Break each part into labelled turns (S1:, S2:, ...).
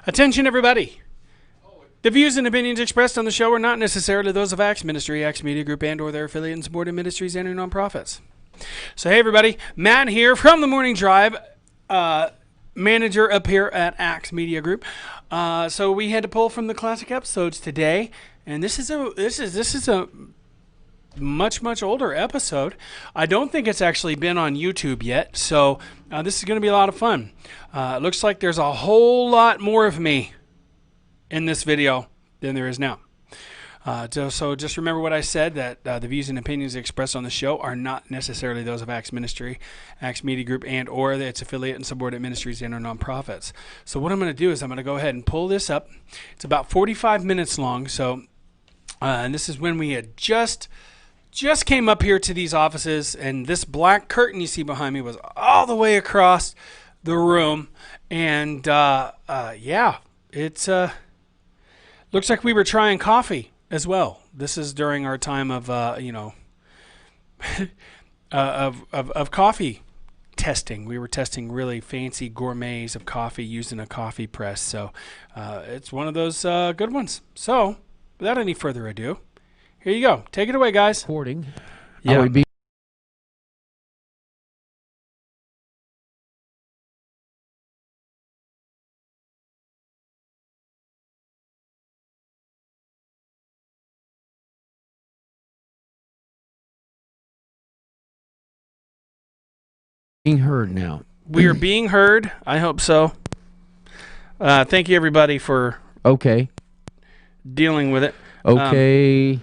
S1: Attention, everybody. The views and opinions expressed on the show are not necessarily those of Acts Ministry, Acts Media Group, and/or their affiliate and supported ministries and/or nonprofits. So, hey, everybody. Matt here from the Morning Drive, manager up here at Acts Media Group. So we had to pull from the classic episodes today, and this is a much older episode. I don't think it's actually been on YouTube yet, so this is going to be a lot of fun. It looks like there's a whole lot more of me in this video than there is now. So just remember what I said, that the views and opinions expressed on the show are not necessarily those of Acts Ministry, Acts Media Group, and/or its affiliate and subordinate ministries and/or nonprofits. So what I'm going to do is I'm going to go ahead and pull this up. It's about 45 minutes long. So, and this is when we had just came up here to these offices, and this black curtain you see behind me was all the way across the room. And yeah, it's looks like we were trying coffee as well. This is during our time of of coffee testing. We were testing really fancy gourmets of coffee used in a coffee press. So it's one of those good ones. So without any further ado, here you go. Take it away, guys.
S2: Recording.
S1: Yeah.
S2: Are we being heard now?
S1: We are being heard. I hope so. Thank you, everybody, for dealing with it.
S2: Okay.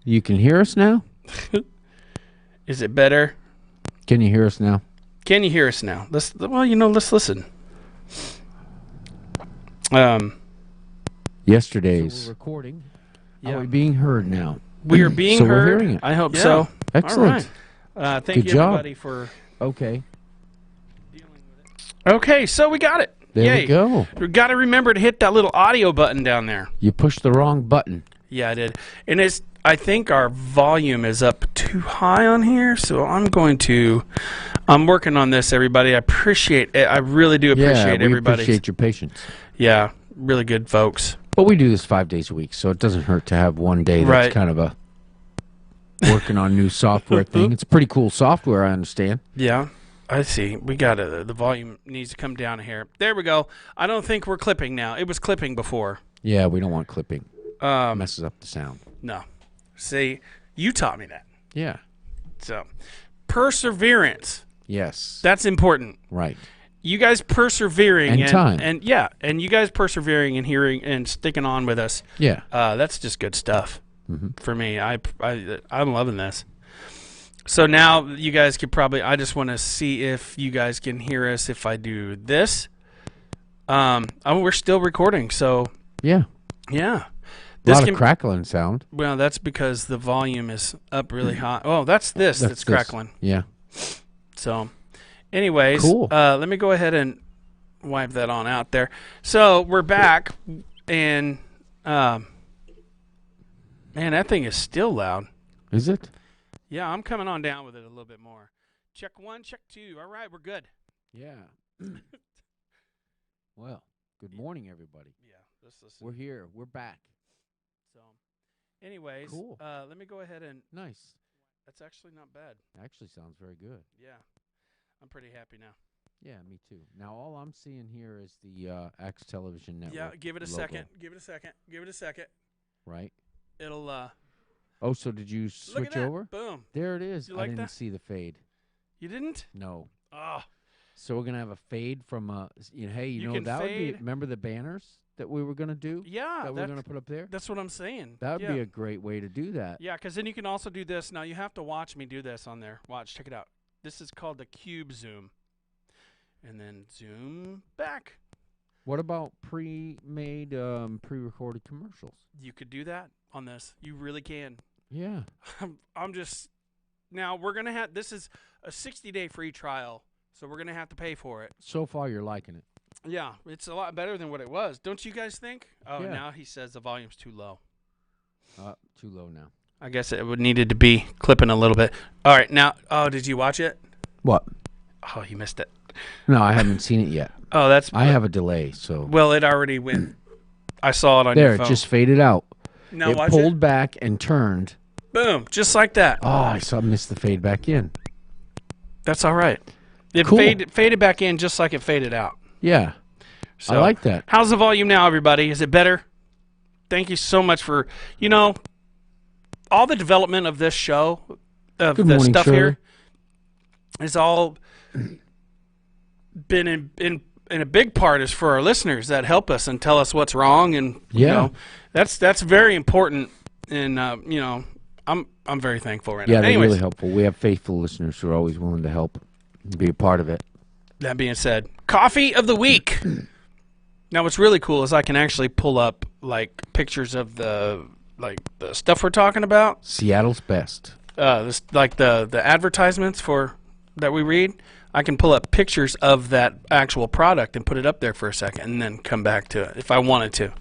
S2: You can hear us now?
S1: Is it better?
S2: Can you hear us now?
S1: Can you hear us now? Let's listen.
S2: Yesterday's.
S3: So we're recording.
S2: Are we being heard now?
S1: We are being
S2: So
S1: heard.
S2: we're hearing it.
S1: I hope so.
S2: Excellent.
S1: All right. Thank
S2: Good
S1: you,
S2: job.
S1: everybody, for
S2: Okay.
S1: dealing with it. Okay, so we got it.
S2: There
S1: Yay.
S2: we go.
S1: We got to remember to hit that little audio button down there.
S2: You pushed the wrong button.
S1: Yeah, I did. And I think our volume is up too high on here, so I'm working on this, everybody. I appreciate it. I really do appreciate
S2: we
S1: everybody.
S2: appreciate your patience.
S1: Yeah, really good folks.
S2: But we do this 5 days a week, so it doesn't hurt to have one day that's
S1: Right.
S2: kind of a working on new software thing. It's pretty cool software, I understand.
S1: Yeah, I see. We got the volume needs to come down here. There we go. I don't think we're clipping now. It was clipping before.
S2: Yeah, we don't want clipping. Messes up the sound.
S1: No. See, you taught me that.
S2: Yeah.
S1: So, perseverance.
S2: Yes.
S1: That's important.
S2: Right.
S1: You guys persevering
S2: And time.
S1: and you guys persevering and hearing and sticking on with us.
S2: Yeah.
S1: That's just good stuff
S2: Mhm.
S1: for me. I'm loving this. So now you guys could probably. I just want to see if you guys can hear us if I do this. We're still recording, so
S2: Yeah.
S1: yeah.
S2: A lot of crackling sound.
S1: Well, that's because the volume is up really high. Oh, that's that's
S2: this.
S1: crackling.
S2: Yeah.
S1: So, anyways,
S2: Cool.
S1: Let me go ahead and wipe that on out there. So we're back, and man, that thing is still loud.
S2: Is it?
S1: Yeah, I'm coming on down with it a little bit more. Check 1, check 2. All right, we're good.
S2: Yeah. Well, good morning, everybody.
S1: Yeah, let's listen.
S2: We're here. We're back.
S1: So, anyways,
S2: Cool.
S1: let me go ahead and.
S2: Nice.
S1: That's actually not bad.
S2: Actually sounds very good.
S1: Yeah, I'm pretty happy now.
S2: Yeah, me too. Now, all I'm seeing here is the X Television Network.
S1: Yeah, give it a
S2: logo,
S1: second. Give it a second. Give it a second.
S2: Right?
S1: It'll.
S2: Oh, so did you
S1: Look at
S2: switch
S1: that.
S2: over?
S1: Boom.
S2: There it is.
S1: You
S2: I
S1: like
S2: didn't
S1: that?
S2: see the fade.
S1: You didn't?
S2: No.
S1: Oh,
S2: So we're gonna have a fade from hey,
S1: You
S2: know
S1: can
S2: that would
S1: fade.
S2: be. Remember the banners that we were gonna do?
S1: yeah.
S2: That we were gonna put up there.
S1: That's what I'm saying.
S2: That would
S1: yeah.
S2: be a great way to do that.
S1: Yeah, because then you can also do this. Now you have to watch me do this on there. Watch, check it out. This is called the cube zoom. And then zoom back.
S2: What about pre-made, pre-recorded commercials?
S1: You could do that on this. You really can.
S2: Yeah.
S1: I'm just now we're gonna have this is a 60-day free trial, so we're gonna have to pay for it.
S2: So far, you're liking it.
S1: Yeah, it's a lot better than what it was. Don't you guys think? Oh,
S2: Yeah.
S1: now he says the volume's too low.
S2: Too low now.
S1: I guess it would needed to be clipping a little bit. All right, now. Oh, did you watch it?
S2: What?
S1: Oh, you missed it.
S2: No, I haven't seen it yet.
S1: Oh, that's.
S2: I have a delay, so
S1: Well, it already went. I saw it on
S2: there
S1: your
S2: it
S1: phone.
S2: just faded out.
S1: Now
S2: It
S1: watch
S2: pulled
S1: it.
S2: back and turned.
S1: Boom, just like that.
S2: Oh, I missed the fade back in.
S1: That's all right. It
S2: Cool.
S1: faded back in just like it faded out.
S2: Yeah,
S1: So,
S2: I like that.
S1: How's the volume now, everybody? Is it better? Thank you so much for, all the development of this show, of
S2: Good
S1: the
S2: morning,
S1: stuff
S2: Shirley.
S1: here, has all been in a big part is for our listeners that help us and tell us what's wrong, and
S2: Yeah.
S1: that's very important. And I'm very thankful right
S2: Yeah,
S1: now.
S2: they're
S1: Anyways,
S2: really helpful. We have faithful listeners who are always willing to help and be a part of it.
S1: that being said, coffee of the week. Now, what's really cool is I can actually pull up like pictures of the stuff we're talking about.
S2: Seattle's best.
S1: The advertisements that we read. I can pull up pictures of that actual product and put it up there for a second, and then come back to it if I wanted to.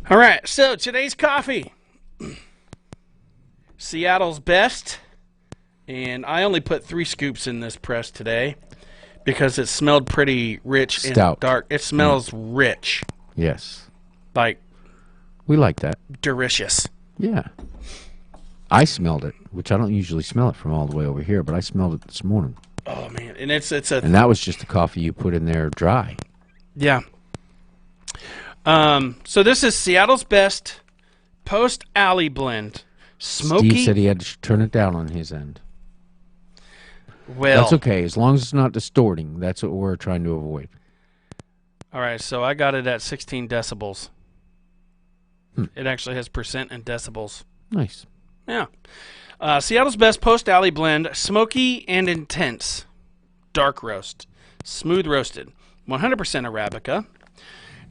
S1: All right, so today's coffee, Seattle's best, and I only put 3 scoops in this press today because it smelled pretty rich
S2: Stout.
S1: and dark. It smells rich,
S2: Yes,
S1: like
S2: we like that.
S1: delicious.
S2: Yeah, I smelled it, which I don't usually smell it from all the way over here, but I smelled it this morning,
S1: Oh man, and it's a
S2: and that was just the coffee you put in there dry.
S1: yeah. So this is Seattle's best Post Alley blend. Smoky.
S2: Steve said he had to turn it down on his end.
S1: Well,
S2: That's okay, as long as it's not distorting. That's what we're trying to avoid.
S1: all right. So I got it at 16 decibels. It actually has percent and decibels.
S2: Nice.
S1: Yeah. Seattle's best Post Alley blend, smoky and intense, dark roast, smooth roasted, 100% Arabica.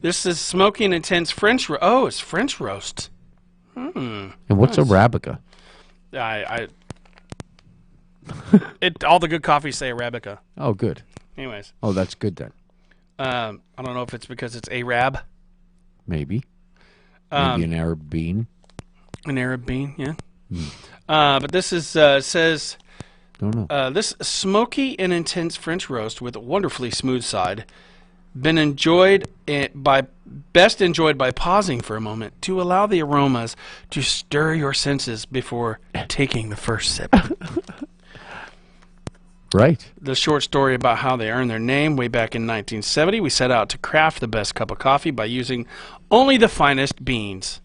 S1: This is smoky and intense French. It's French roast.
S2: And what's Arabica?
S1: All the good coffees say Arabica.
S2: Oh, good.
S1: Anyways,
S2: Oh, that's good then.
S1: I don't know if it's because it's Arab,
S2: Maybe. Maybe an Arab bean.
S1: an Arab bean, yeah. But this is says
S2: Don't know.
S1: this smoky and intense French roast with a wonderfully smooth side, best enjoyed by pausing for a moment to allow the aromas to stir your senses before taking the first sip.
S2: Right.
S1: The short story about how they earned their name: way back in 1970, we set out to craft the best cup of coffee by using only the finest beans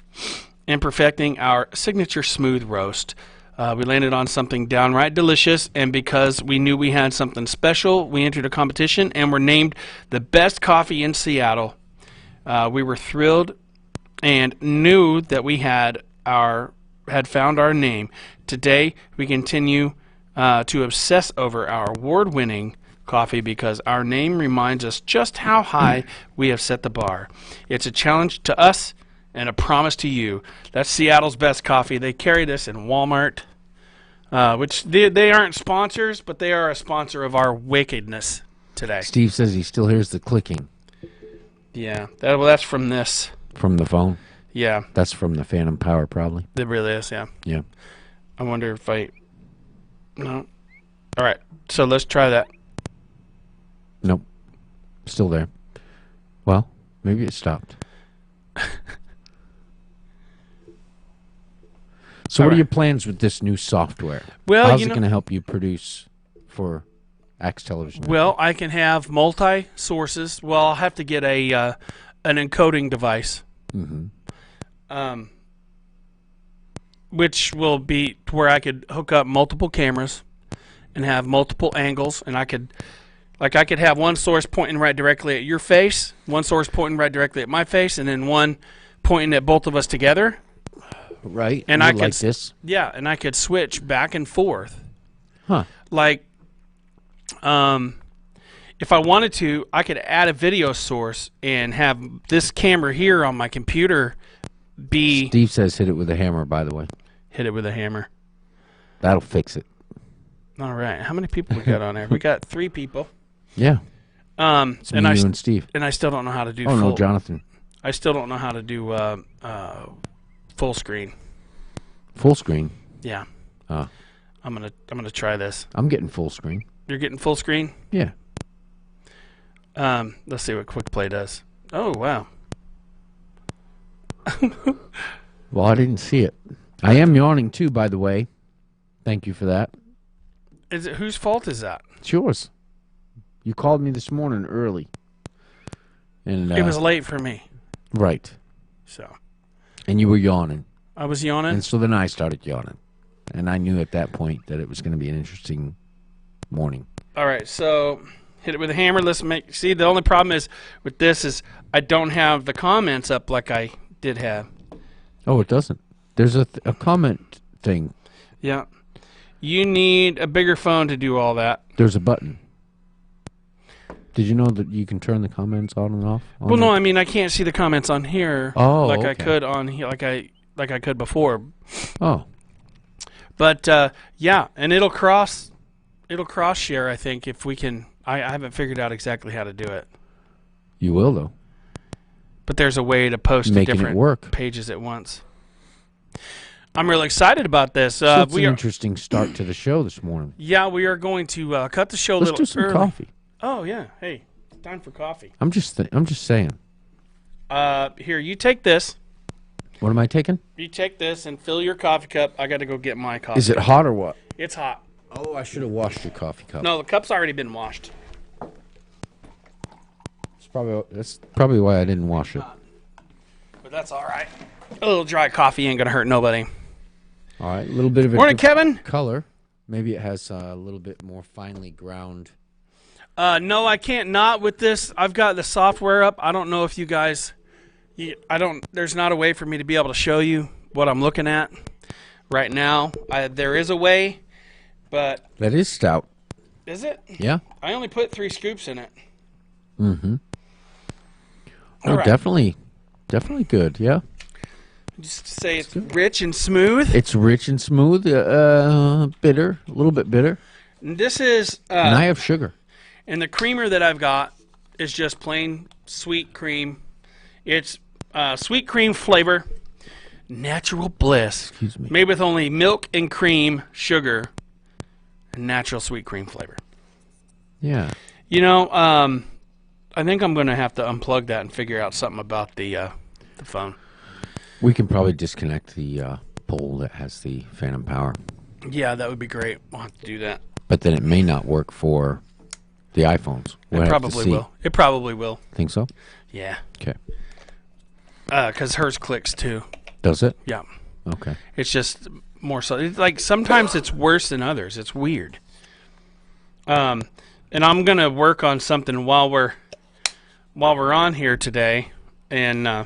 S1: and perfecting our signature smooth roast. We landed on something downright delicious, and because we knew we had something special, we entered a competition and were named the best coffee in Seattle. We were thrilled and knew that we had found our name. Today, we continue to obsess over our award-winning coffee because our name reminds us just how high we have set the bar. It's a challenge to us and a promise to you. That's Seattle's best coffee. They carry this in Walmart, which they aren't sponsors, but they are a sponsor of our wickedness today.
S2: Steve says he still hears the clicking
S1: Yeah, that's from this.
S2: from the phone.
S1: Yeah,
S2: That's from the Phantom Power, probably.
S1: it really is, yeah.
S2: Yeah.
S1: I wonder if No. All right, so let's try that.
S2: Nope. Still there. Well, maybe it stopped. So, what are
S1: right.
S2: your plans with this new software?
S1: Well,
S2: how's it going to help you produce for Axe Television?
S1: Well, I can have multi-sources. Well, I'll have to get an encoding device, which will be where I could hook up multiple cameras and have multiple angles, and I could have one source pointing right directly at your face, one source pointing right directly at my face, and then one pointing at both of us together.
S2: Right.
S1: And
S2: You
S1: I
S2: would
S1: could
S2: like this.
S1: Yeah, and I could switch back and forth.
S2: Huh.
S1: Like, if I wanted to, I could add a video source and have this camera here on my computer be
S2: Steve says hit it with a hammer, by the way.
S1: hit it with a hammer.
S2: That'll fix it.
S1: All right, how many people we got on there? We got 3 people.
S2: Yeah. It's
S1: And
S2: me,
S1: I
S2: you, and Steve.
S1: still don't know how to do.
S2: Oh, no, Jonathan.
S1: I still don't know how to do full screen.
S2: Full screen.
S1: Yeah,
S2: Oh.
S1: I'm gonna try this.
S2: I'm getting full screen.
S1: You're getting full screen?
S2: Yeah.
S1: Let's see what quick play does. Oh, wow.
S2: Well, I didn't see it. I am yawning too, by the way. Thank you for that.
S1: Whose fault is that?
S2: It's yours. You called me this morning early. And
S1: It was late for me.
S2: right.
S1: So
S2: And you were yawning.
S1: I was yawning.
S2: And so then I started yawning. And I knew at that point that it was going to be an interesting morning.
S1: All right, so hit it with a hammer. Let's make. See, the only problem is with this is I don't have the comments up like I did have.
S2: Oh, it doesn't. There's a comment thing.
S1: Yeah. You need a bigger phone to do all that.
S2: There's a button. Did you know that you can turn the comments on and off?
S1: Well, no, I mean I can't see the comments on here like I
S2: okay.
S1: could on here, like I could before.
S2: Oh,
S1: But yeah, and it'll cross share. I think if we can. I haven't figured out exactly how to do it.
S2: you will though.
S1: But there's a way to post to
S2: Making it
S1: different
S2: work.
S1: pages at once. I'm really excited about this.
S2: So it's
S1: we
S2: an
S1: are,
S2: interesting start to the show this morning.
S1: yeah, we are going to cut the show a
S2: Let's
S1: little
S2: do some
S1: early.
S2: coffee.
S1: Oh yeah, hey, time for coffee.
S2: I'm just saying.
S1: Here, you take this.
S2: What am I taking?
S1: You take this and fill your coffee cup. I got to go get my coffee.
S2: Is it hot or what?
S1: It's hot.
S2: Oh, I should have washed your coffee cup.
S1: No, the cup's already been washed.
S2: That's probably why I didn't wash it.
S1: But that's all right. A little dry coffee ain't gonna hurt nobody.
S2: All right, a little bit of a
S1: Morning,
S2: different
S1: Kevin.
S2: color. Maybe it has a little bit more finely ground.
S1: No, I can't not with this. I've got the software up. I don't know if you guys. There's not a way for me to be able to show you what I'm looking at right now. There is a way, but
S2: That is stout.
S1: is it?
S2: Yeah.
S1: I only put 3 scoops in it.
S2: Mm-hmm.
S1: All
S2: Oh,
S1: right.
S2: definitely good. Yeah.
S1: Just to say it's rich and smooth.
S2: It's rich and smooth. Bitter, a little bit bitter.
S1: And this is
S2: And I have sugar.
S1: and the creamer that I've got is just plain sweet cream. It's sweet cream flavor, natural bliss.
S2: Excuse me.
S1: Made with only milk and cream, sugar, and natural sweet cream flavor.
S2: Yeah.
S1: You know, I think I'm going to have to unplug that and figure out something about the phone.
S2: We can probably disconnect the pole that has the phantom power.
S1: Yeah, that would be great. We'll have to do that.
S2: But then it may not work for the iPhones. We'll
S1: It
S2: have to
S1: probably
S2: see.
S1: will. It probably will.
S2: Think so?
S1: Yeah.
S2: Okay.
S1: Because hers clicks too.
S2: Does it?
S1: Yeah.
S2: Okay.
S1: It's just more so. It's like sometimes it's worse than others. It's weird. And I'm gonna work on something while we're on here today, and I'm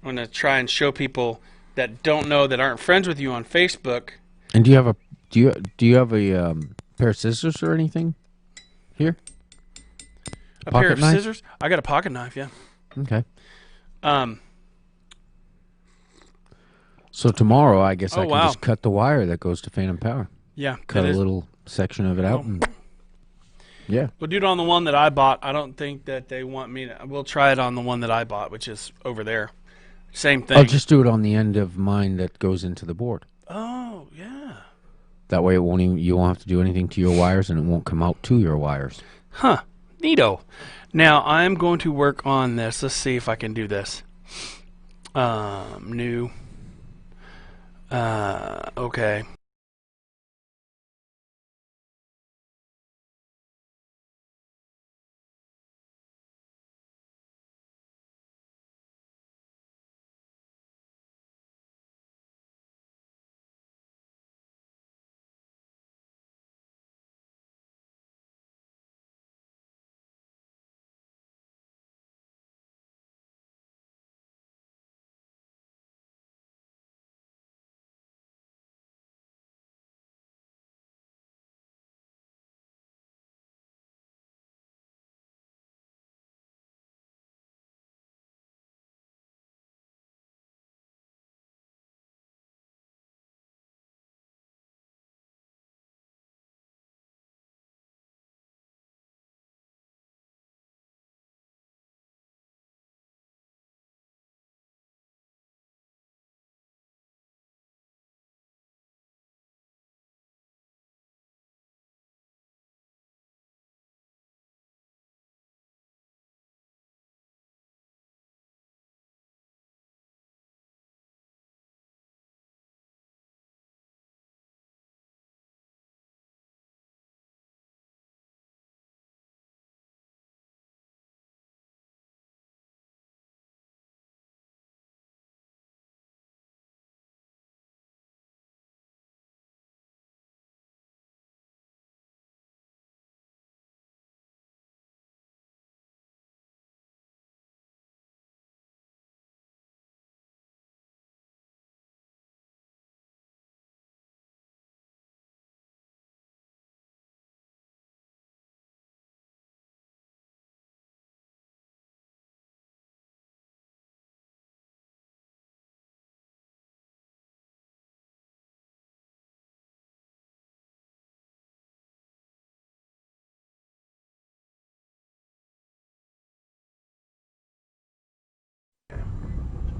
S1: gonna try and show people that don't know that aren't friends with you on Facebook.
S2: And do you have a pair of scissors or anything here?
S1: A
S2: Pocket
S1: pair of
S2: knife?
S1: scissors. I got a pocket knife. Yeah.
S2: Okay.
S1: Um.
S2: So tomorrow, I guess
S1: Oh,
S2: I can
S1: wow.
S2: just cut the wire that goes to phantom power.
S1: Yeah.
S2: Cut
S1: that
S2: a
S1: is-
S2: little section of it out. And, yeah.
S1: We'll do it on the one that I bought. I don't think that they want me to. We'll try it on the one that I bought, which is over there. Same thing.
S2: I'll just do it on the end of mine that goes into the board.
S1: Oh yeah.
S2: That way, you won't have to do anything to your wires, and it won't come out to your wires.
S1: Huh. Neato. Now I'm going to work on this. Let's see if I can do this. New. Okay.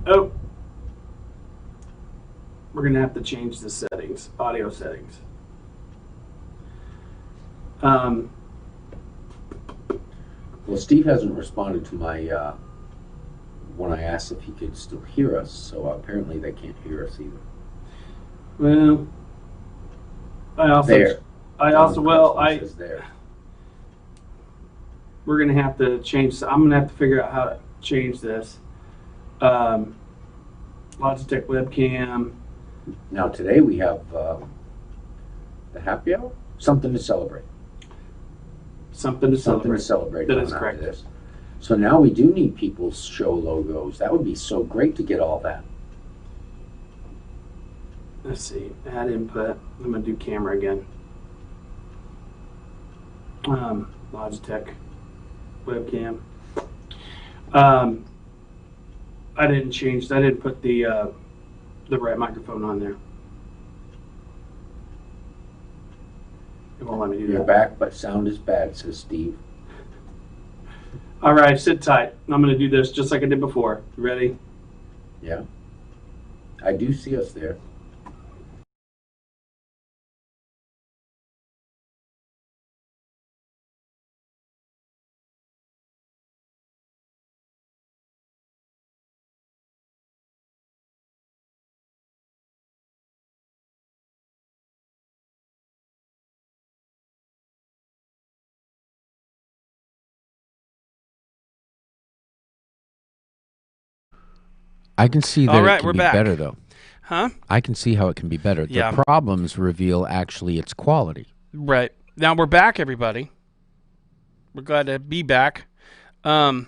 S1: Oh, we're gonna have to change the settings, audio settings.
S2: Well, Steve hasn't responded to my when I asked if he could still hear us, so apparently they can't hear us either.
S1: Well,
S2: There.
S1: says
S2: there.
S1: we're gonna have to change. I'm gonna have to figure out how to change this. Logitech webcam.
S2: Now today we have the happy hour, something to celebrate.
S1: Something to
S2: Something to
S1: celebrate.
S2: celebrate.
S1: That
S2: on
S1: is
S2: after
S1: correct.
S2: This. So now we do need people's show logos. That would be so great to get all that.
S1: Let's see. Add input. I'm gonna do camera again. Logitech webcam. I didn't change. I didn't put the right microphone on there. It won't let me do
S2: You're
S1: that.
S2: back, but sound is bad, says Steve.
S1: All right, sit tight. I'm going to do this just like I did before. You ready?
S2: Yeah. I do see us there. I can see that
S1: All right,
S2: it can
S1: we're
S2: be
S1: back.
S2: better, though.
S1: Huh?
S2: I can see how it can be better.
S1: Yeah.
S2: The problems reveal actually its quality.
S1: Right. Now we're back, everybody. We're glad to be back.
S2: Don't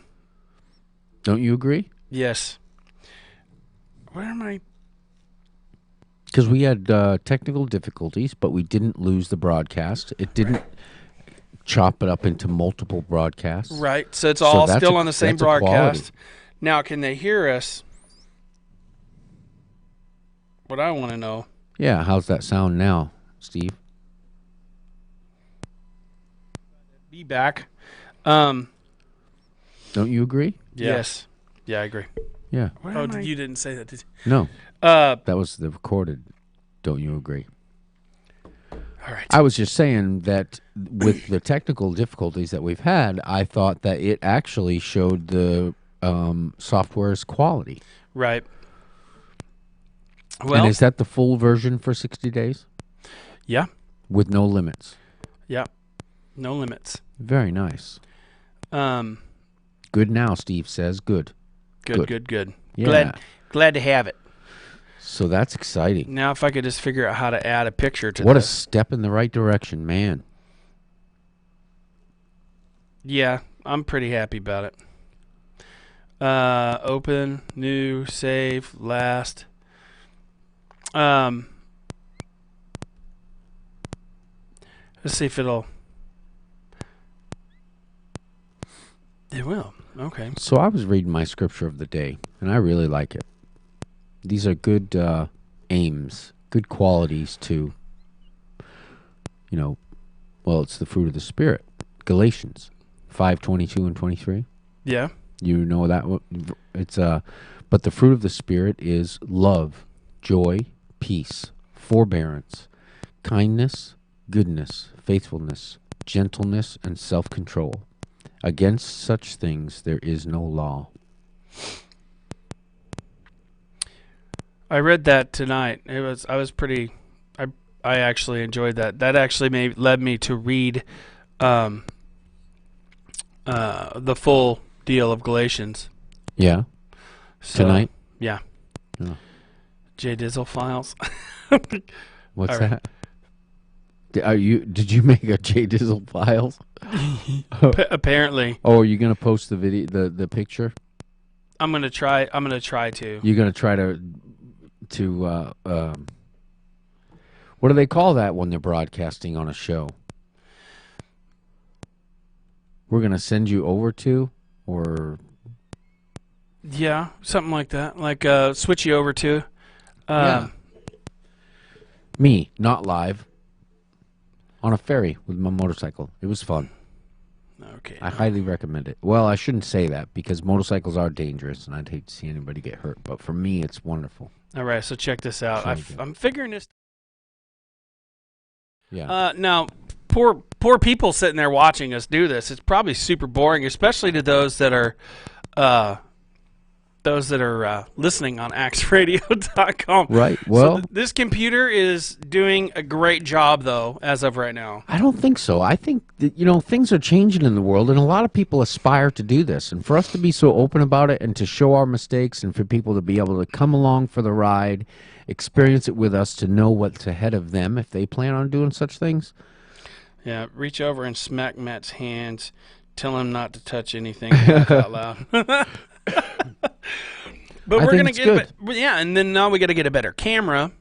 S2: you agree?
S1: Yes. Where am I?
S2: Because we had technical difficulties, but we didn't lose the broadcast. It didn't chop it up into multiple broadcasts.
S1: Right. So it's all
S2: that's
S1: still
S2: a-
S1: on the same
S2: that's a quality.
S1: broadcast. Now, can they hear us? What I want to know.
S2: Yeah, how's that sound now, Steve?
S1: Be back.
S2: Don't you agree?
S1: Yes. Yeah, I agree.
S2: Yeah.
S1: Oh, you didn't say that, did
S2: No,
S1: you?
S2: that was the recorded. Don't you agree?
S1: All right.
S2: I was just saying that with the technical difficulties that we've had, I thought that it actually showed the software's quality.
S1: Right.
S2: And
S1: Well,
S2: is that the full version for 60 days?
S1: yeah.
S2: With no limits.
S1: Yeah. No limits.
S2: Very nice. Good now, Steve says. Good.
S1: Good.
S2: Yeah.
S1: Glad to have it.
S2: So that's exciting.
S1: Now, if I could just figure out how to add a picture to
S2: What a
S1: this.
S2: step in the right direction, man.
S1: Yeah, I'm pretty happy about it. Open, new, save, last. Let's see if it'll. It will. Okay.
S2: So I was reading my scripture of the day, and I really like it. These are good aims, good qualities to, well, it's the fruit of the Spirit. Galatians 5:22 and 23.
S1: Yeah.
S2: You know that it's but the fruit of the Spirit is love, joy, peace, forbearance, kindness, goodness, faithfulness, gentleness, and self-control. Against such things there is no law.
S1: I read that tonight. I was pretty. I actually enjoyed that. That actually led me to read the full deal of Galatians.
S2: Yeah.
S1: So,
S2: Tonight?
S1: Yeah.
S2: Oh.
S1: J Dizzle files.
S2: What's
S1: All right.
S2: that? Did you make a J Dizzle files?
S1: Apparently,
S2: Oh, are you gonna post the video, the picture?
S1: I'm gonna try to.
S2: You're gonna try to what do they call that when they're broadcasting on a show? We're gonna send you over to, or
S1: Yeah, something like that. Like switch you over to.
S2: Yeah. Me, not live, on a ferry with my motorcycle. It was fun.
S1: Okay.
S2: I highly recommend it. Well, I shouldn't say that because motorcycles are dangerous, and I'd hate to see anybody get hurt. But for me, it's wonderful.
S1: All right, so check this out.
S2: Very good.
S1: I'm figuring this.
S2: Yeah.
S1: Now, poor people sitting there watching us do this. It's probably super boring, especially to those that are listening on axradio.com.
S2: Right. Well,
S1: so this computer is doing a great job, though, as of right now.
S2: I don't think so. I think that, things are changing in the world, and a lot of people aspire to do this. And for us to be so open about it and to show our mistakes and for people to be able to come along for the ride, experience it with us, to know what's ahead of them if they plan on doing such things.
S1: Yeah, reach over and smack Matt's hands. Tell him not to touch anything. Laugh out loud. But we're gonna get yeah, and then now we got to get a better camera.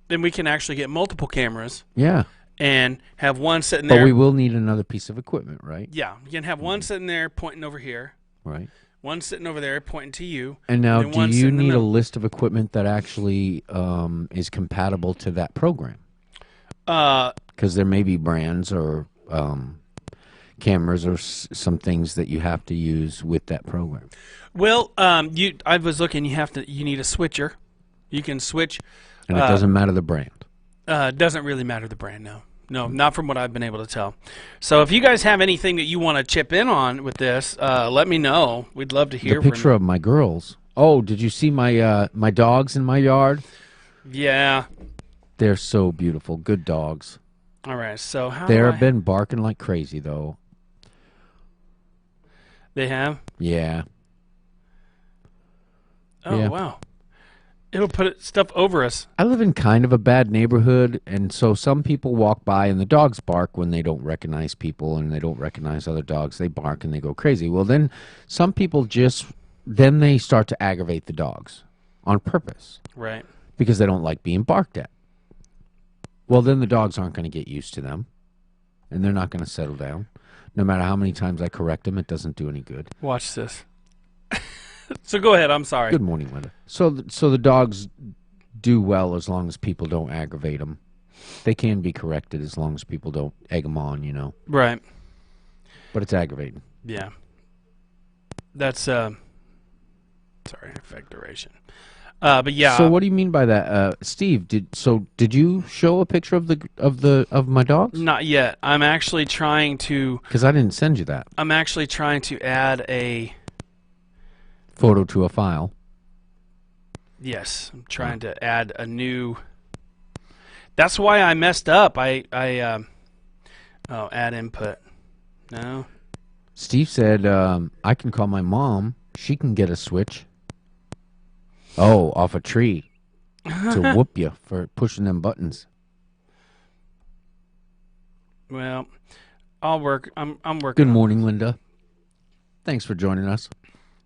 S1: Then we can actually get multiple cameras.
S2: Yeah.
S1: And have one sitting there.
S2: But we will need another piece of equipment, right?
S1: Yeah, you can have one sitting there pointing over here.
S2: Right.
S1: One sitting over there pointing to you.
S2: And now,
S1: and
S2: do you need a list of equipment that actually is compatible to that program? Because there may be brands or cameras or some things that you have to use with that program.
S1: Well, I was looking. You need a switcher. You can switch,
S2: and it doesn't matter the brand.
S1: Doesn't really matter the brand. No, not from what I've been able to tell. So if you guys have anything that you want to chip in on with this, let me know. We'd love to hear.
S2: The picture of my girls. Oh, did you see my my dogs in my yard?
S1: Yeah,
S2: they're so beautiful. Good dogs.
S1: All right. So how
S2: they've been barking like crazy though.
S1: They have.
S2: Yeah.
S1: Oh, yeah. Wow. It'll put stuff over us.
S2: I live in kind of a bad neighborhood, and so some people walk by, and the dogs bark when they don't recognize people and they don't recognize other dogs. They bark and they go crazy. Well, then some people they start to aggravate the dogs on purpose.
S1: Right.
S2: Because they don't like being barked at. Well, then the dogs aren't going to get used to them, and they're not going to settle down. No matter how many times I correct them, it doesn't do any good.
S1: Watch this. So go ahead. I'm sorry.
S2: Good morning, Linda. So the dogs do well as long as people don't aggravate them. They can be corrected as long as people don't egg them on,
S1: Right.
S2: But it's aggravating.
S1: Yeah. That's sorry, effect duration. But yeah.
S2: So what do you mean by that, Steve? Did you show a picture of my dogs?
S1: Not yet. I'm actually trying to.
S2: Because I didn't send you that.
S1: I'm actually trying to add a
S2: photo to a file.
S1: Yes, I'm trying to add a new. That's why I messed up. Add input. No.
S2: Steve said I can call my mom. She can get a switch. Oh, off a tree to whoop you for pushing them buttons.
S1: Well, I'll work. I'm working.
S2: Good morning, Linda. Thanks for joining us.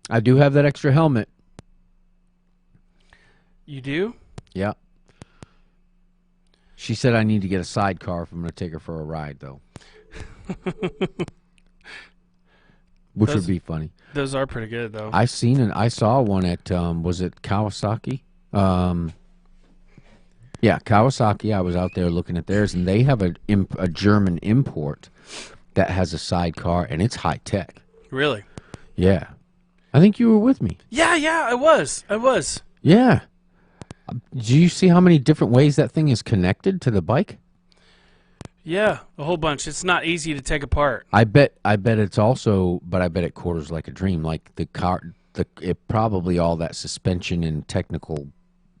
S2: I do have that extra helmet.
S1: You do?
S2: Yeah. She said I need to get a sidecar if I'm going to take her for a ride, though. Which would be funny.
S1: Those are pretty good, though.
S2: I saw one at, was it Kawasaki? Yeah, Kawasaki. I was out there looking at theirs, and they have a German import that has a sidecar, and it's high tech.
S1: Really?
S2: Yeah. I think you were with me.
S1: Yeah, I was.
S2: Yeah. Do you see how many different ways that thing is connected to the bike?
S1: Yeah, a whole bunch. It's not easy to take apart.
S2: I bet it's also, but I bet it quarters like a dream. Like the car, probably all that suspension and technical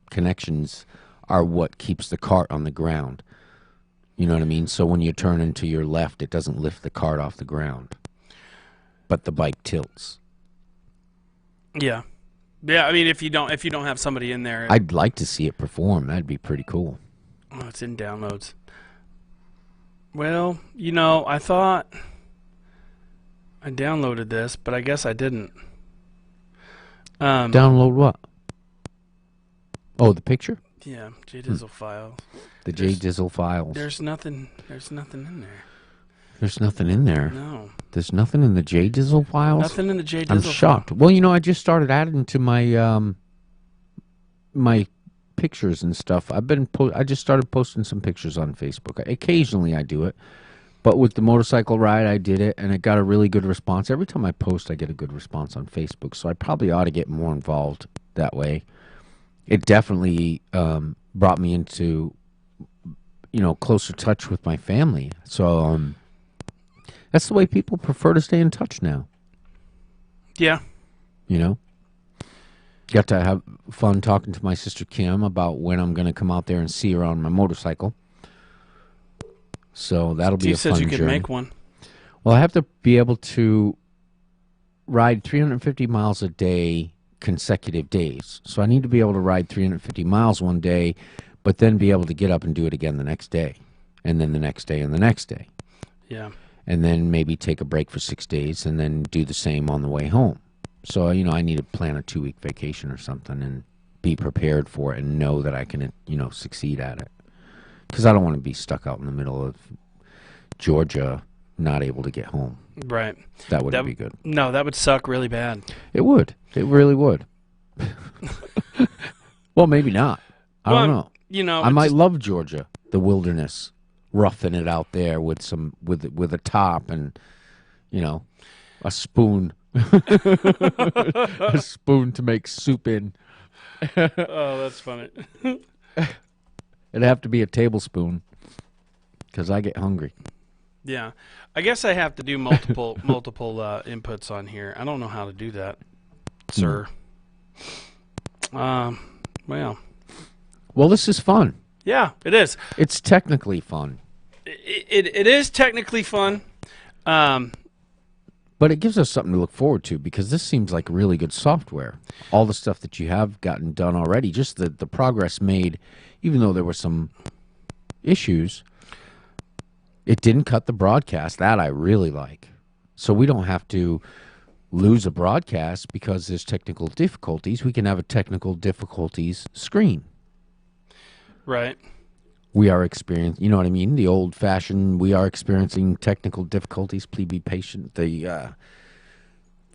S2: connections are what keeps the cart on the ground. You know what I mean? So when you turn into your left, it doesn't lift the cart off the ground, but the bike tilts.
S1: Yeah. Yeah, I mean, if you don't have somebody in there,
S2: I'd like to see it perform. That'd be pretty cool.
S1: Oh, it's in downloads. Well, I thought I downloaded this, but I guess I didn't.
S2: Download what? Oh, the picture?
S1: Yeah, JDizzle files.
S2: The JDizzle files.
S1: There's nothing in there.
S2: There's nothing in there.
S1: No.
S2: There's nothing in the JDizzle files?
S1: Nothing in the JDizzle
S2: I'm shocked. Well, I just started adding to my my pictures and stuff. I just started posting some pictures on Facebook. Occasionally I do it. But with the motorcycle ride, I did it, and it got a really good response. Every time I post, I get a good response on Facebook, so I probably ought to get more involved that way. It definitely brought me into, closer touch with my family. So that's the way people prefer to stay in touch now.
S1: Yeah.
S2: Got to have fun talking to my sister Kim about when I'm going to come out there and see her on my motorcycle. So that'll be a fun journey. You said you could make one. Well, I have to be able to ride 350 miles a day consecutive days. So I need to be able to ride 350 miles one day, but then be able to get up and do it again the next day, and then the next day and the next day.
S1: Yeah.
S2: And then maybe take a break for 6 days and then do the same on the way home. So, I need to plan a 2-week vacation or something and be prepared for it and know that I can, succeed at it. Because I don't want to be stuck out in the middle of Georgia, not able to get home.
S1: Right.
S2: That wouldn't be good.
S1: No, that would suck really bad.
S2: It would. It really would. Well, maybe not. I don't know. I might love Georgia, the wilderness, roughing it out there with a top and, a spoon. A spoon to make soup in.
S1: Oh, that's funny.
S2: It'd have to be a tablespoon because I get hungry.
S1: Yeah. I guess I have to do multiple inputs on here. I don't know how to do that, sir. Well,
S2: this is fun.
S1: Yeah, it is.
S2: It's technically fun.
S1: It is technically fun.
S2: But it gives us something to look forward to because this seems like really good software. All the stuff that you have gotten done already, just the progress made, even though there were some issues, it didn't cut the broadcast. That I really like. So we don't have to lose a broadcast because there's technical difficulties. We can have a technical difficulties screen.
S1: Right.
S2: We are experiencing, you know what I mean? The old-fashioned, we are experiencing technical difficulties. Please be patient. The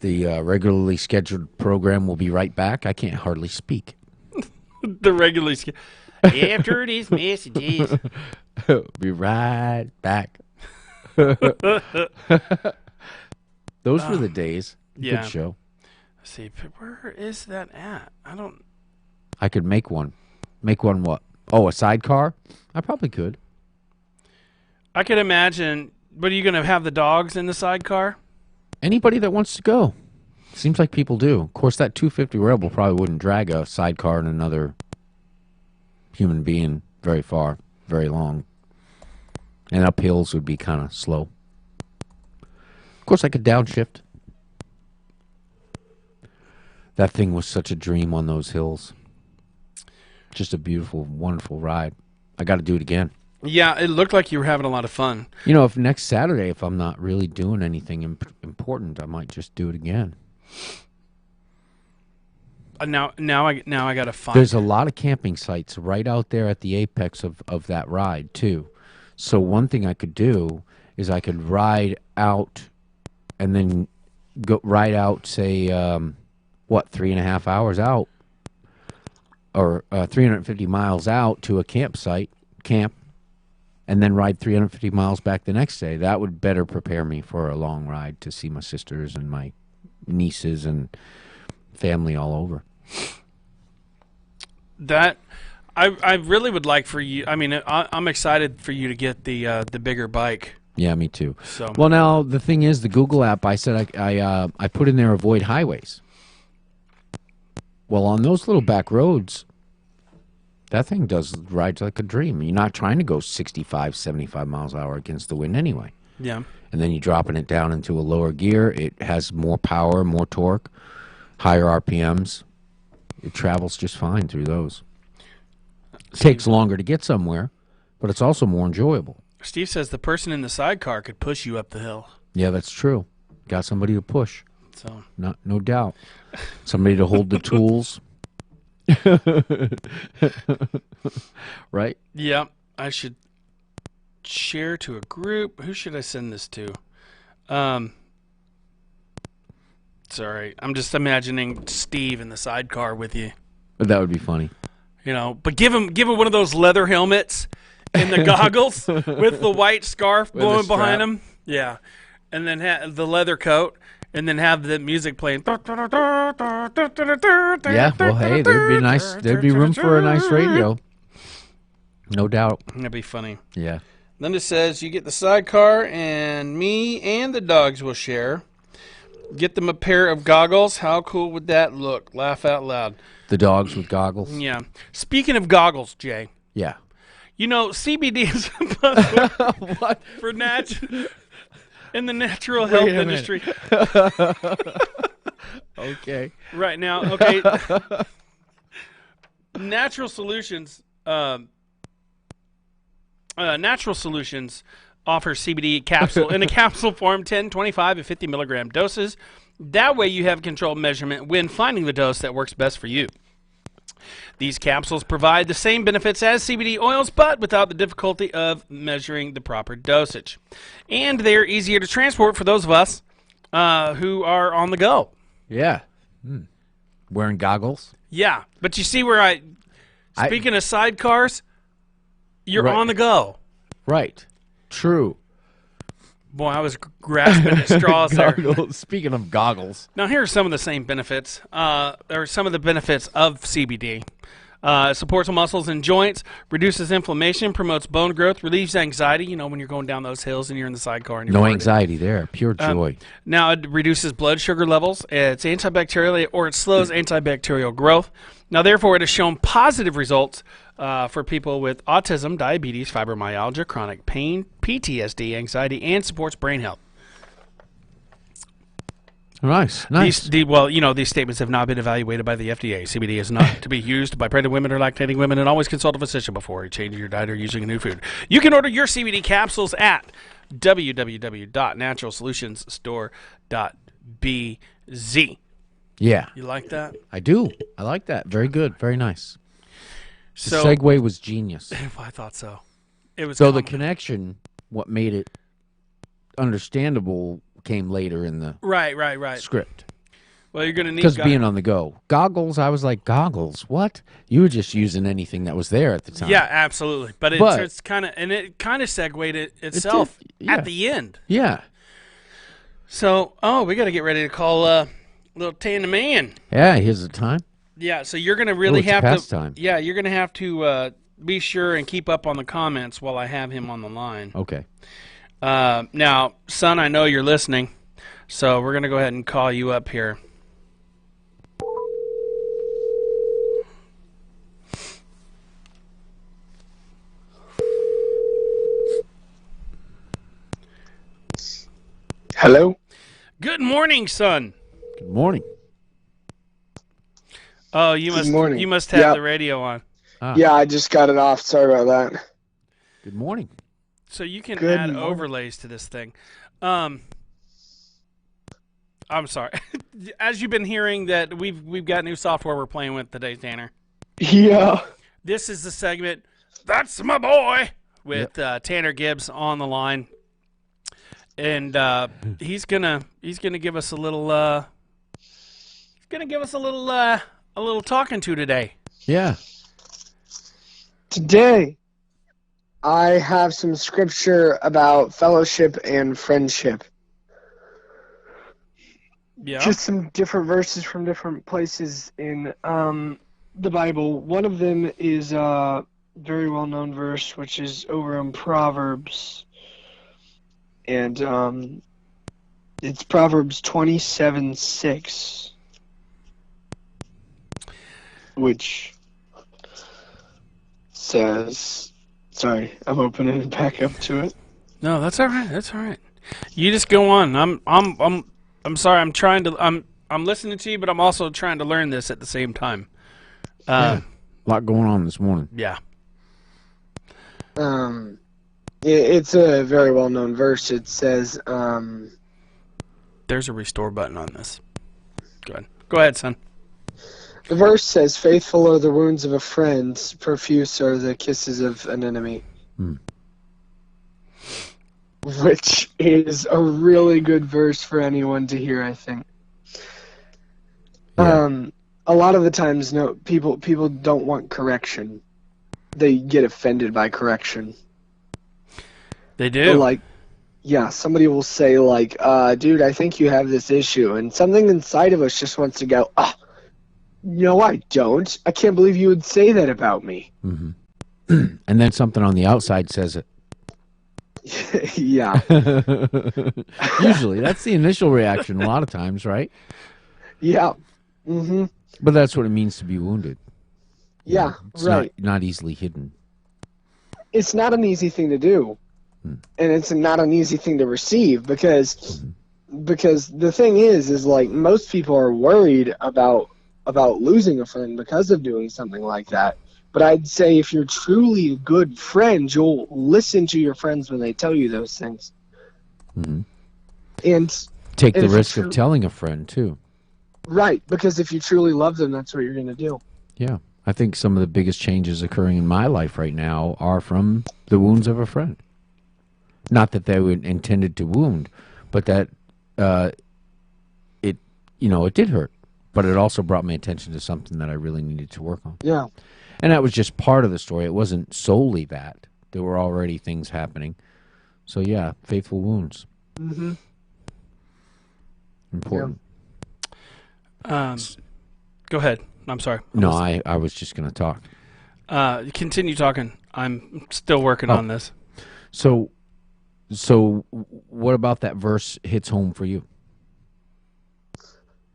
S2: regularly scheduled program will be right back. I can't hardly speak.
S1: The regularly scheduled. After these messages.
S2: Be right back. Those were the days.
S1: Yeah.
S2: Good show.
S1: Let's see, where is that at?
S2: I could make one. Make one what? Oh, a sidecar? I probably could.
S1: I could imagine. But are you going to have the dogs in the sidecar?
S2: Anybody that wants to go. Seems like people do. Of course, that 250 Rebel probably wouldn't drag a sidecar and another human being very far, very long. And up hills would be kind of slow. Of course, I could downshift. That thing was such a dream on those hills. Just a beautiful, wonderful ride. I got to do it again.
S1: Yeah, it looked like you were having a lot of fun.
S2: If next Saturday, if I'm not really doing anything important, I might just do it again.
S1: Now I got to find.
S2: There's a lot of camping sites right out there at the apex of that ride too. So one thing I could do is I could ride out, and then go ride out, say, 3.5 hours out, or 350 miles out to a campsite, and then ride 350 miles back the next day. That would better prepare me for a long ride to see my sisters and my nieces and family all over.
S1: That I really would like for you. I mean, I'm excited for you to get the bigger bike.
S2: Yeah, me too.
S1: So
S2: well, now the thing is, the Google app. I said I put in there avoid highways. Well, on those little back roads, that thing does rides like a dream. You're not trying to go 65, 75 miles an hour against the wind anyway.
S1: Yeah.
S2: And then you're dropping it down into a lower gear. It has more power, more torque, higher RPMs. It travels just fine through those. Takes longer to get somewhere, but it's also more enjoyable.
S1: Steve says the person in the sidecar could push you up the hill.
S2: Yeah, that's true. Got somebody to push.
S1: So
S2: no doubt. Somebody to hold the tools. Right?
S1: Yeah, I should share to a group. Who should I send this to? Sorry, I'm just imagining Steve in the sidecar with you.
S2: That would be funny.
S1: But give him one of those leather helmets in the goggles with the white scarf
S2: With the
S1: blowing behind
S2: strap.
S1: him. Yeah. And then the leather coat, and then have the music playing.
S2: Yeah, well, hey, there'd be nice. There'd be room for a nice radio. No doubt.
S1: That'd be funny.
S2: Yeah.
S1: Linda says, you get the sidecar, and me and the dogs will share. Get them a pair of goggles. How cool would that look? Laugh out loud.
S2: The dogs with goggles.
S1: Yeah. Speaking of goggles, Jay,
S2: Yeah.
S1: you know, CBD is
S2: What?
S1: for in the natural health
S2: Wait a
S1: industry.
S2: Okay.
S1: Right now, okay. Natural Solutions offers CBD capsule in a capsule form, 10, 25, and 50 milligram doses. That way you have controlled measurement when finding the dose that works best for you. These capsules provide the same benefits as CBD oils, but without the difficulty of measuring the proper dosage. And they're easier to transport for those of us who are on the go.
S2: Yeah. Wearing goggles.
S1: Yeah, but you see where speaking of sidecars, you're
S2: Right.
S1: on the go.
S2: Right. True.
S1: Boy, I was grasping at straws there.
S2: Goggles. Speaking of goggles.
S1: Now, here are some of the same benefits, or some of the benefits of CBD. It supports muscles and joints, reduces inflammation, promotes bone growth, relieves anxiety. You know, when you're going down those hills and you're in the sidecar. And you're
S2: No
S1: worried.
S2: anxiety there. Pure joy.
S1: Now, it reduces blood sugar levels. It's antibacterial, or it slows antibacterial growth. Now, therefore, it has shown positive results for people with autism, diabetes, fibromyalgia, chronic pain, PTSD, anxiety, and supports brain health.
S2: Nice. Nice.
S1: These statements have not been evaluated by the FDA. CBD is not to be used by pregnant women or lactating women, and always consult a physician before changing your diet or using a new food. You can order your CBD capsules at www.naturalsolutionsstore.bz.
S2: Yeah.
S1: You like that?
S2: I do. I like that. Very good. Very nice. The
S1: So
S2: segue was genius.
S1: I thought so. It was
S2: So the
S1: common.
S2: connection, what made it understandable, came later in the
S1: Right.
S2: script.
S1: Well, you're gonna need
S2: Because being on the go. Goggles, I was like, goggles? What? You were just using anything that was there at the time.
S1: Yeah, absolutely. But it's kind of segued itself
S2: yeah.
S1: at the end.
S2: Yeah.
S1: So, we got to get ready to call little Tana Man.
S2: Yeah, here's the time.
S1: Yeah, so you're gonna really
S2: it's
S1: have
S2: pastime.
S1: to. Yeah, you're gonna have to be sure and keep up on the comments while I have him on the line.
S2: Okay.
S1: Now, son, I know you're listening, so we're gonna go ahead and call you up here.
S3: Hello?
S1: Good morning, son.
S2: Good morning.
S1: Oh, you
S3: Good morning.
S1: you must have
S3: Yeah.
S1: the radio on.
S2: Ah,
S3: Yeah, I just got it off. Sorry about that.
S2: Good morning.
S1: So you can
S3: Good
S1: add
S3: morning.
S1: overlays to this thing. I'm sorry. As you've been hearing that we've got new software we're playing with today, Tanner.
S3: Yeah.
S1: This is the segment, That's My Boy, with Tanner Gibbs on the line. And he's gonna give us a little a little talking to today.
S2: Yeah.
S3: Today, I have some scripture about fellowship and friendship.
S1: Yeah.
S3: Just some different verses from different places in the Bible. One of them is a very well-known verse, which is over in Proverbs. And it's Proverbs 27:6, which says, sorry, I'm opening it back up to it.
S1: No, that's all right. That's all right. You just go on. I'm sorry. I'm listening to you, but I'm also trying to learn this at the same time.
S2: A lot going on this morning.
S1: Yeah.
S3: It's a very well-known verse. It says,
S1: There's a restore button on this. Go ahead, son.
S3: the verse says, "Faithful are the wounds of a friend, profuse are the kisses of an enemy." Which is a really good verse for anyone to hear, I think.
S2: Yeah.
S3: A lot of the times, people don't want correction. they get offended by correction.
S1: They
S3: Or
S1: do.
S3: like, yeah, somebody will say like, dude, I think you have this issue, and something inside of us just wants to go, no, I don't. I can't believe you would say that about me.
S2: And then something on the outside says it.
S3: Yeah,
S2: Usually, that's the initial reaction a lot of times, right?
S3: yeah, mm-hmm.
S2: But that's what it means to be wounded.
S3: Yeah,
S2: It's
S3: right.
S2: not easily hidden.
S3: It's not an easy thing to do, and it's not an easy thing to receive because the thing is like most people are worried about losing a friend because of doing something like that. But I'd say if you're truly a good friend, you'll listen to your friends when they tell you those things.
S2: Mhm.
S3: And
S2: Take
S3: And
S2: the
S3: if
S2: risk
S3: you
S2: of telling a friend, too.
S3: right, because if you truly love them, that's what you're going to do.
S2: Yeah. I think some of the biggest changes occurring in my life right now are from the wounds of a friend. Not that they were intended to wound, but that it did hurt. But it also brought my attention to something that I really needed to work on.
S3: Yeah.
S2: And that was just part of the story. It wasn't solely that. There were already things happening. So, yeah, faithful wounds.
S3: Mm-hmm.
S2: Important.
S1: Go ahead. I'm sorry.
S2: No, I was just going to talk.
S1: Continue talking. I'm still working on this.
S2: So what about that verse hits home for you?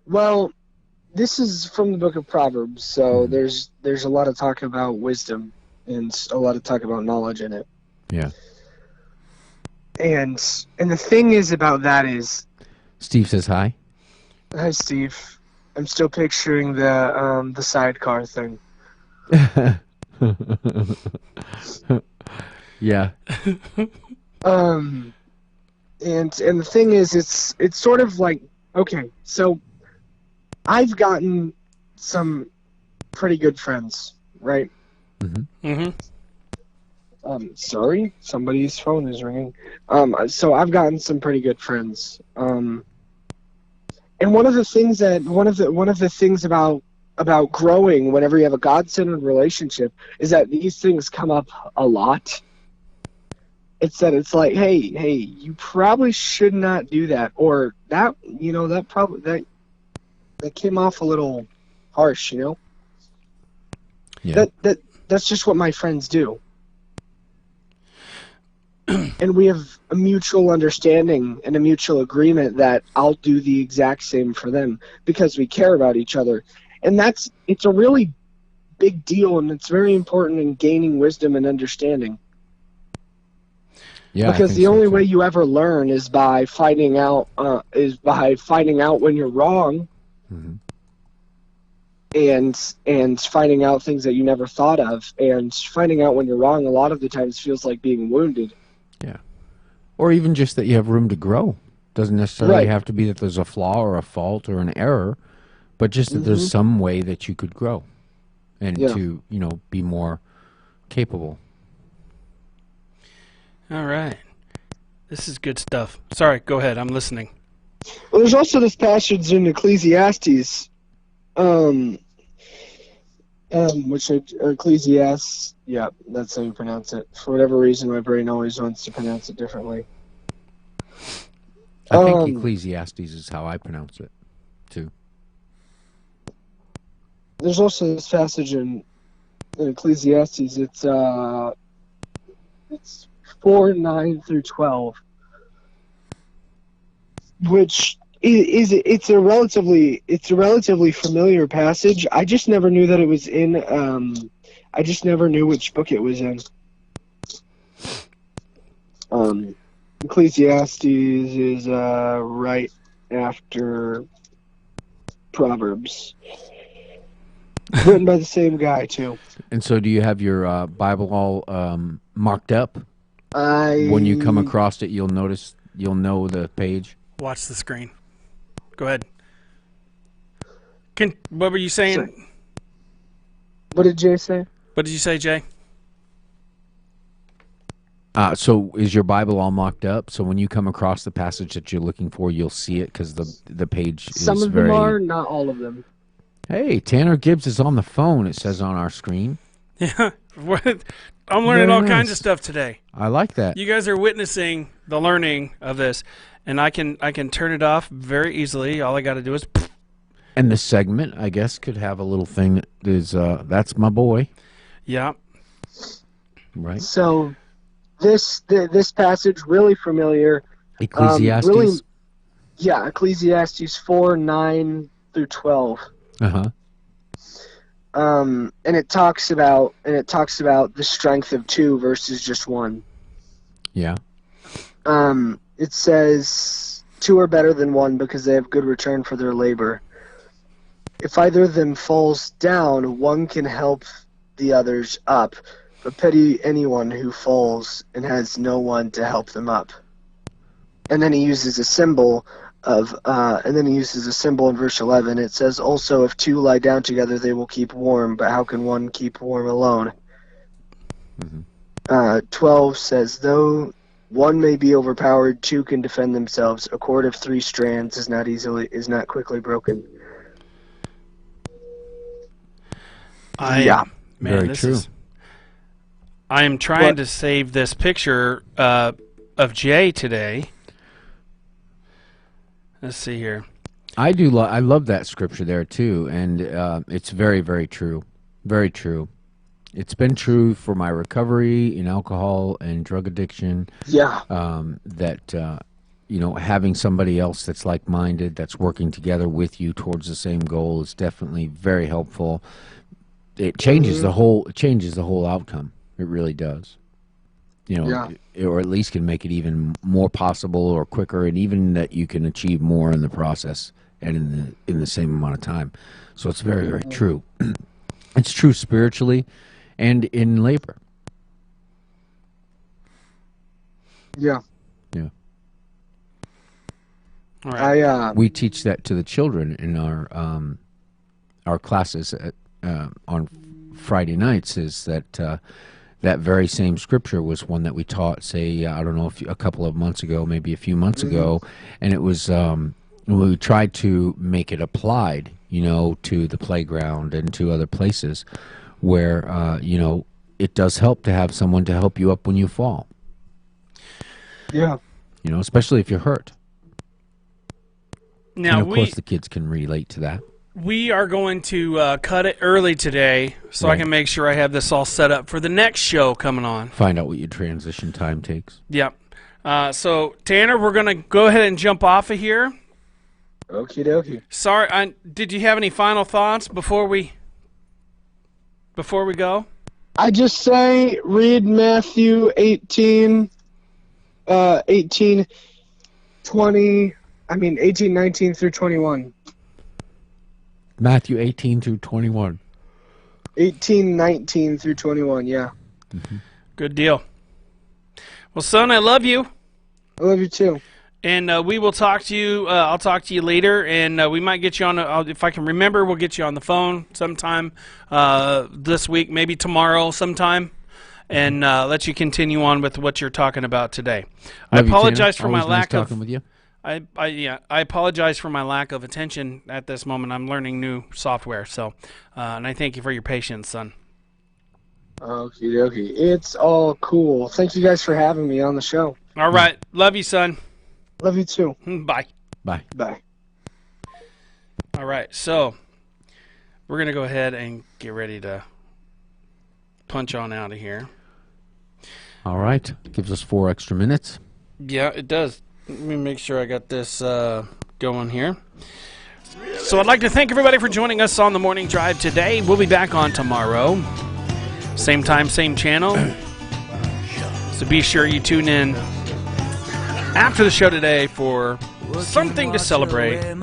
S3: Well, this is from the book of Proverbs, so there's a lot of talk about wisdom and a lot of talk about knowledge in it.
S2: Yeah.
S3: And the thing is about that is,
S2: Steve says hi.
S3: hi Steve, I'm still picturing the sidecar thing.
S2: Yeah.
S3: And the thing is, it's sort of like, okay, so I've gotten some pretty good friends, right?
S1: Mm-hmm.
S3: Sorry, somebody's phone is ringing. So I've gotten some pretty good friends. And one of the things about growing whenever you have a God-centered relationship is that these things come up a lot. It's that it's like, hey, you probably should not do that, or that came off a little harsh,
S2: Yeah.
S3: That's just what my friends do. And we have a mutual understanding and a mutual agreement that I'll do the exact same for them because we care about each other. And it's a really big deal, and it's very important in gaining wisdom and understanding.
S2: Yeah.
S3: Because the only way you ever learn is by finding out when you're wrong, and finding out things that you never thought of, and finding out when you're wrong a lot of the times feels like being wounded.
S2: Yeah. Or even just that you have room to grow. Doesn't necessarily
S3: Right.
S2: have to be that there's a flaw or a fault or an error, but just that there's some way that you could grow and
S3: Yeah.
S2: to, be more capable.
S1: All right. This is good stuff. Sorry, go ahead. I'm listening.
S3: Well, there's also this passage in Ecclesiastes, Ecclesiastes, yeah, that's how you pronounce it. For whatever reason, my brain always wants to pronounce it differently.
S2: I think Ecclesiastes is how I pronounce it, too.
S3: There's also this passage in Ecclesiastes. It's 4:9 through 12, which it's a relatively familiar passage. I just never knew that it was in. I just never knew which book it was in. Ecclesiastes is right after Proverbs, written by the same guy too.
S2: And so do you have your Bible all marked up? When you come across it, you'll know the page.
S1: Watch the screen. Go ahead. What were you saying?
S3: What did Jay say?
S1: What did you say, Jay?
S2: So is your Bible all mocked up? So when you come across the passage that you're looking for, you'll see it because the page is
S3: Some of
S2: very...
S3: them are, not all of them.
S2: Hey, Tanner Gibbs is on the phone, it says on our screen.
S1: Yeah. I'm learning
S2: Very
S1: all
S2: nice.
S1: kinds of stuff today.
S2: I like that.
S1: You guys are witnessing the learning of this, and I can turn it off very easily. All I got to do is.
S2: And the segment, I guess, could have a little thing that is, that's my boy,
S1: Yeah.
S2: right?
S3: So this passage really familiar.
S2: Ecclesiastes.
S3: Really, yeah, Ecclesiastes 4:9 through 12.
S2: Uh-huh.
S3: And it talks about the strength of two versus just one.
S2: Yeah.
S3: It says two are better than one because they have good return for their labor. If either of them falls down, one can help the others up, but pity anyone who falls and has no one to help them up. And then he uses a symbol in verse 11. It says, also, if two lie down together, they will keep warm, but how can one keep warm alone? 12 says, though one may be overpowered, two can defend themselves. A cord of 3 strands is not quickly broken.
S1: Man,
S2: Very
S1: this
S2: true.
S1: is. I am trying to save this picture of Jay today. Let's see here.
S2: I do. I love that scripture there too, and it's very, very true. Very true. It's been true for my recovery in alcohol and drug addiction.
S3: Yeah.
S2: That having somebody else that's like-minded, that's working together with you towards the same goal, is definitely very helpful. It changes the whole outcome. It really does. Or at least can make it even more possible or quicker, and even that you can achieve more in the process and in the same amount of time. So it's very, very true. It's true spiritually and in labor.
S3: Yeah.
S2: Yeah.
S1: All right.
S2: We teach that to the children in our classes on Friday nights. Is that that very same scripture was one that we taught, say, I don't know, a couple of months ago, maybe a few months ago, and it was we tried to make it applied, to the playground and to other places where it does help to have someone to help you up when you fall.
S3: Yeah.
S2: Especially if you're hurt.
S1: Now,
S2: and of course the kids can relate to that.
S1: we are going to cut it early today so I can make sure I have this all set up for the next show coming on.
S2: Find out what your transition time takes.
S1: Yep. So, Tanner, we're going to go ahead and jump off of here.
S3: Okie dokie.
S1: Sorry, did you have any final thoughts before we go?
S3: I just say read Matthew 18, 19 through 21.
S2: Matthew 18 through 21.
S3: 18, 19 through 21, yeah.
S2: Mm-hmm.
S1: Good deal. Well, son, I love you.
S3: I love you too.
S1: And we will talk to you. I'll talk to you later, and we might get you on. If I can remember, we'll get you on the phone sometime this week, maybe tomorrow sometime, and let you continue on with what you're talking about today. I apologize for my lack of.
S2: Talking with you.
S1: I apologize for my lack of attention at this moment. I'm learning new software, so and I thank you for your patience, son.
S3: Okie dokie. It's all cool. Thank you guys for having me on the show.
S1: All right, love you, son.
S3: Love you too.
S1: Bye.
S2: Bye.
S3: Bye.
S1: All right, so we're going to go ahead and get ready to punch on out of here.
S2: All right. Gives us 4 extra minutes.
S1: Yeah, it does. Let me make sure I got this going here. So I'd like to thank everybody for joining us on the Morning Drive today. We'll be back on tomorrow. Same time, same channel. So be sure you tune in after the show today for Something to Celebrate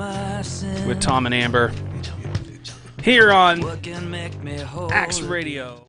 S1: with Tom and Amber here on Axe Radio.